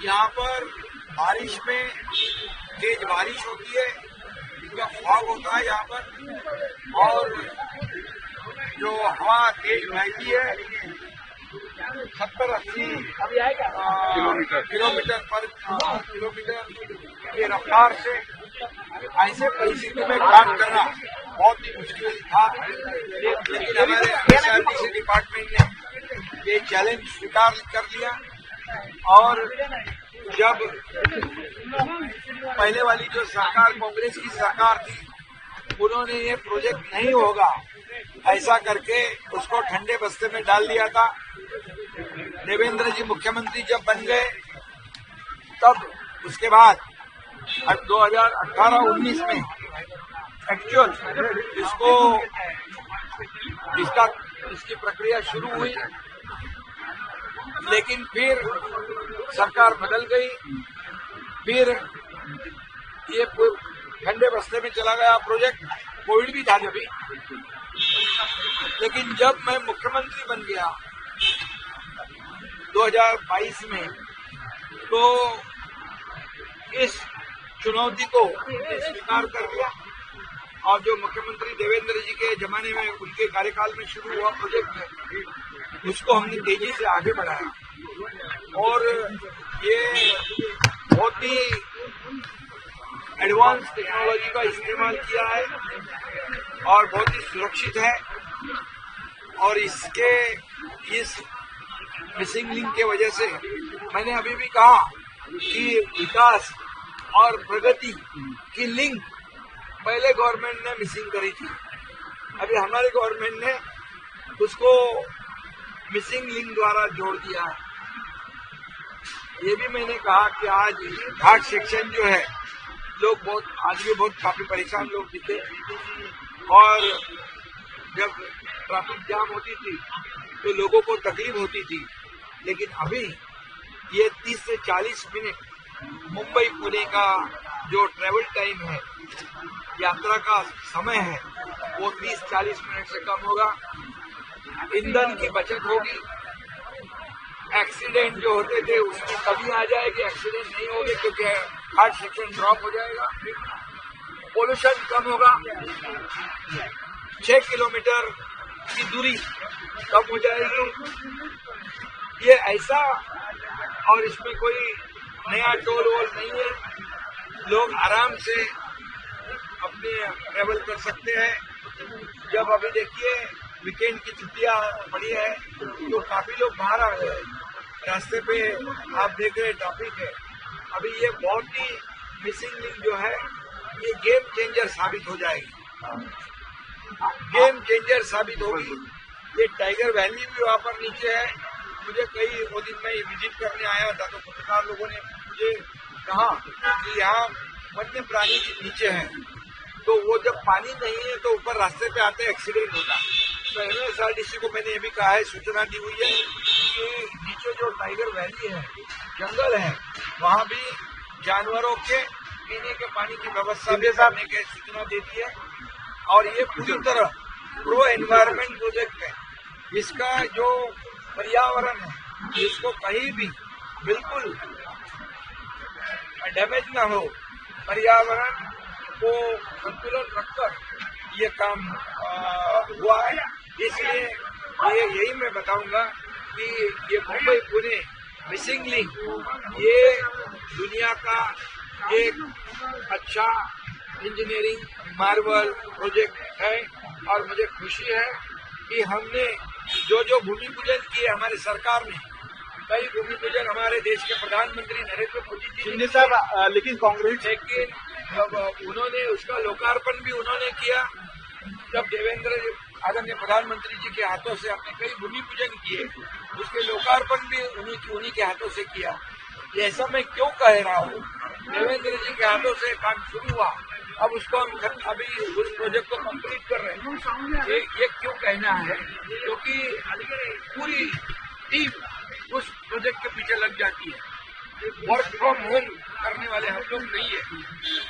यहाँ पर बारिश में तेज बारिश होती है, इसका फॉग होता है यहाँ पर, और जो हवा तेज बहती है 70-80 किलोमीटर पर किलोमीटर की रफ्तार से, ऐसे परिस्थिति में काम करना बहुत ही मुश्किल था। लेकिन हमारे एसआरटीसी डिपार्टमेंट ने ये चैलेंज स्वीकार कर लिया, और जब पहले वाली जो सरकार कांग्रेस की सरकार थी, उन्होंने ये प्रोजेक्ट नहीं होगा ऐसा करके उसको ठंडे बस्ते में डाल दिया था। देवेंद्र जी मुख्यमंत्री जब बन गए, तब उसके बाद 2018-19 में एक्चुअल इसकी प्रक्रिया शुरू हुई, लेकिन फिर सरकार बदल गई, फिर ये ठंडे बस्ते में चला गया प्रोजेक्ट। कोविड भी था जब भी, लेकिन जब मैं मुख्यमंत्री बन गया 2022 में, तो इस चुनौती को स्वीकार कर लिया, और जो मुख्यमंत्री देवेंद्र जी के जमाने में उनके कार्यकाल में शुरू हुआ प्रोजेक्ट है, उसको हमने तेजी से आगे बढ़ाया, और ये बहुत ही एडवांस टेक्नोलॉजी का इस्तेमाल किया है और बहुत ही सुरक्षित है। और इस मिसिंग लिंक के वजह से मैंने अभी भी कहा कि विकास और प्रगति की लिंक पहले गवर्नमेंट ने मिसिंग करी थी, अभी हमारे गवर्नमेंट ने उसको मिसिंग लिंक द्वारा जोड़ दिया है। ये भी मैंने कहा कि आज घाट सेक्शन जो है, लोग आज भी काफी परेशान लोग दिखे, और जब ट्रैफिक जाम होती थी तो लोगों को तकलीफ होती थी, लेकिन अभी ये 30 से 40 मिनट मुंबई पुणे का जो ट्रेवल टाइम है, यात्रा का समय है, वो 30-40 मिनट से कम होगा। ईंधन की बचत होगी, एक्सीडेंट जो होते थे उसकी कमी आ जाएगी, एक्सीडेंट नहीं होंगे क्योंकि घाट सेक्शन ड्रॉप हो जाएगा, पोल्यूशन कम होगा, 6 किलोमीटर की दूरी कम हो जाएगी। ये ऐसा, और इसमें कोई नया टोल वोल नहीं है, लोग आराम से अपने ट्रेवल कर सकते हैं। जब अभी देखिए वीकेंड की छुट्टियां पड़ी है, तो काफी लोग बाहर आ गए हैं, रास्ते पे आप देख रहे ट्रैफिक है। अभी ये बहुत ही मिसिंग लिंक जो है, ये गेम चेंजर साबित हो जाएगी, गेम चेंजर साबित होगी। ये टाइगर वैली भी वहाँ पर नीचे है, मुझे वो दिन मैं विजिट करने आया था, तो पत्रकार लोगों ने मुझे कहा कि यहाँ वन्य प्राणी नीचे है, तो वो जब पानी नहीं है तो ऊपर रास्ते पे आते एक्सीडेंट होता। तो एमएसआरडीसी को मैंने ये भी कहा है, सूचना दी हुई है कि नीचे जो टाइगर वैली है, जंगल है, वहाँ भी जानवरों के पीने के पानी की व्यवस्था भी करने की सूचना दे दी है। और ये पूरी तरह प्रो एनवायरमेंट प्रोजेक्ट है, इसका जो पर्यावरण है, इसको कहीं भी बिल्कुल डैमेज ना हो, पर्यावरण को संतुलन रखकर ये काम हुआ है। इसलिए यही मैं बताऊंगा कि ये मुंबई पुणे मिसिंग लिंक ये दुनिया का एक अच्छा इंजीनियरिंग मार्वल प्रोजेक्ट है, और मुझे खुशी है कि हमने जो भूमि पूजन किए हमारे सरकार ने, कई भूमि पूजन हमारे देश के प्रधानमंत्री नरेंद्र मोदी जी ने साहब, लेकिन कांग्रेस, लेकिन उन्होंने उसका लोकार्पण भी उन्होंने किया। जब देवेंद्र आदरणीय प्रधानमंत्री जी के हाथों से हमने कई भूमि पूजन किए, उसके लोकार्पण भी उन्हीं के हाथों से किया। ये ऐसा मैं क्यों कह रहा हूँ, देवेंद्र जी के हाथों से काम शुरू हुआ, अब उसको हम अभी उस प्रोजेक्ट को कंप्लीट कर रहे हैं। ये क्यों कहना है, क्योंकि पूरी टीम उस प्रोजेक्ट के पीछे लग जाती है। वर्क फ्रॉम होम करने वाले हम लोग नहीं है,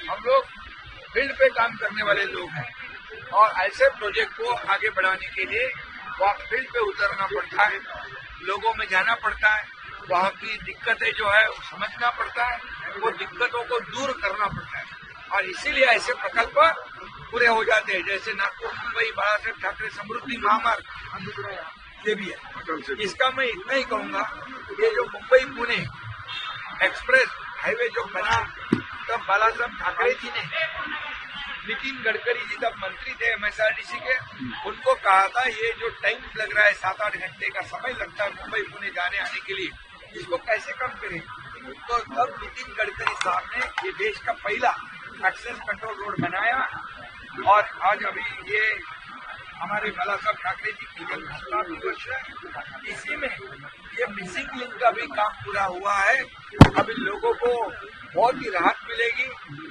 हम लोग फील्ड पे काम करने वाले लोग हैं, और ऐसे प्रोजेक्ट को आगे बढ़ाने के लिए वहाँ फील्ड पे उतरना पड़ता है, लोगों में जाना पड़ता है, वहाँ की दिक्कतें जो है वो समझना पड़ता है, वो दिक्कतों को दूर करना पड़ता है और इसीलिए ऐसे प्रकल्प पूरे हो जाते हैं। जैसे नागपुर मुंबई बाला साहेब ठाकरे समृद्धि महामार्ग ये भी है। इसका मैं इतना ही कहूँगा, ये जो मुंबई पुणे एक्सप्रेस हाईवे जो बना तब बाला साहेब ठाकरे जी ने, नितिन गडकरी जी तब मंत्री थे MSRDC के, उनको कहा था ये जो टाइम लग रहा है 7-8 घंटे का समय लगता है मुंबई पुणे जाने आने के लिए, इसको कैसे कम करें। तो तब नितिन गडकरी साहब ने ये देश का पहला एक्सेस कंट्रोल रोड बनाया और आज अभी ये हमारे बाला साहब ठाकरे जी की जन्मशताब्दी वर्ष है, इसी में ये मिसिंग लिंक का भी काम पूरा हुआ है। अभी लोगों को बहुत ही राहत मिलेगी।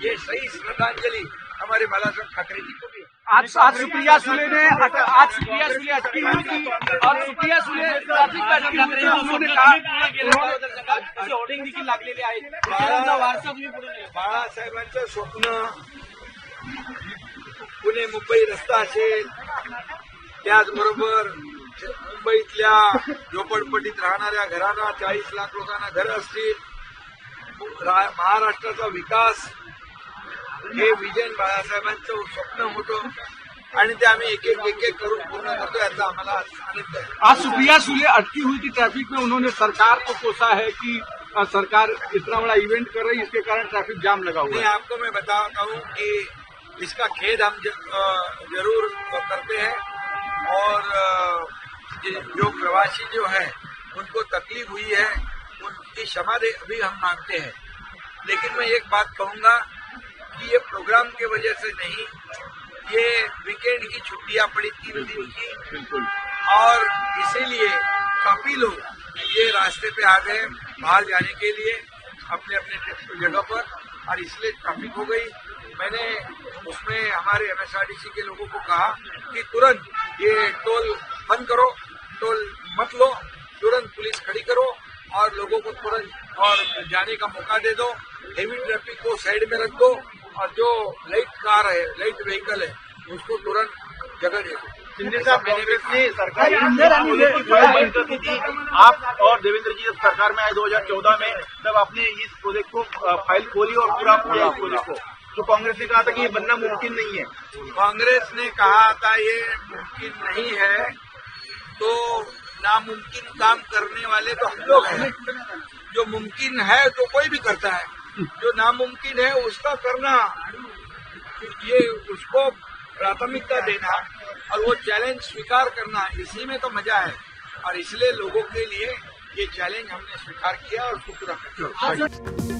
ये सही श्रद्धांजलि हमारे बाला साहब ठाकरे जी को भी। आज सुप्रिया सुले ने अटकी हुई थी और सुप्रिया सुले ट्रॅफिक पॅटर्न ठाकरे उन्होंने कहा होर्डिंग देखील लागलेले आहेत। वारसा तुम्ही पुढे बाळासाहेबांचं स्वप्न पुणे मुंबई रस्ता असेल, त्याचबरोबर मुंबईतल्या झोपडपट्टीत राहणाऱ्या घरांना 40 लाख लोकांना घरं असतील, महाराष्ट्राचा विकास हे विजन बाळासाहेबांचं स्वप्न होतं आणि ते आम्ही एक एक करून पूर्ण करतो, याचा आम्हाला आनंद आहे। आज सुप्रिया सुले अटकी हुई थी ट्रैफिक में, उन्होंने सरकार को कोसा है कि सरकार इतना बड़ा इवेंट कर रही है, इसके कारण ट्रैफिक जाम लगा हुआ है। आपको मैं बताता हूँ कि इसका खेद हम जरूर करते हैं और जो प्रवासी जो है उनको तकलीफ हुई है उनकी क्षमा भी हम मांगते हैं। लेकिन मैं एक बात कहूँगा कि ये प्रोग्राम के वजह से नहीं, ये वीकेंड की छुट्टियां पड़ी 3 दिन की और इसीलिए काफी लोग ये रास्ते पे आ गए बाहर जाने के लिए अपने अपने जगह पर और इसलिए ट्रैफिक हो गई। मैंने उसमें हमारे MSRDC के लोगों को कहा कि तुरंत ये टोल बंद करो, टोल मत लो, तुरंत पुलिस खड़ी करो और लोगों को तुरंत और जाने का मौका दे दो। हेवी ट्रैफिक को साइड में रख दो और जो लाइट कार है, लाइट व्हीकल है, उसको तुरंत जगह दे दो। शिंदे साहब, कांग्रेस ने सरकारी बंद कर दी थी। आप और देवेंद्र जी जब सरकार में आए 2014 में, तब आपने इस प्रोजेक्ट को फाइल खोली और पूरा इस प्रोजेक्ट को, तो कांग्रेस ने कहा था कि ये बनना मुमकिन नहीं है। कांग्रेस ने कहा था ये मुमकिन नहीं है, तो नामुमकिन काम करने वाले तो हम लोग हैं। जो मुमकिन है तो कोई भी करता है, जो नामुमकिन है उसका करना, ये उसको प्राथमिकता देना और वो चैलेंज स्वीकार करना, इसी में तो मजा है और इसलिए लोगों के लिए ये चैलेंज हमने स्वीकार किया और उसको पूरा किया।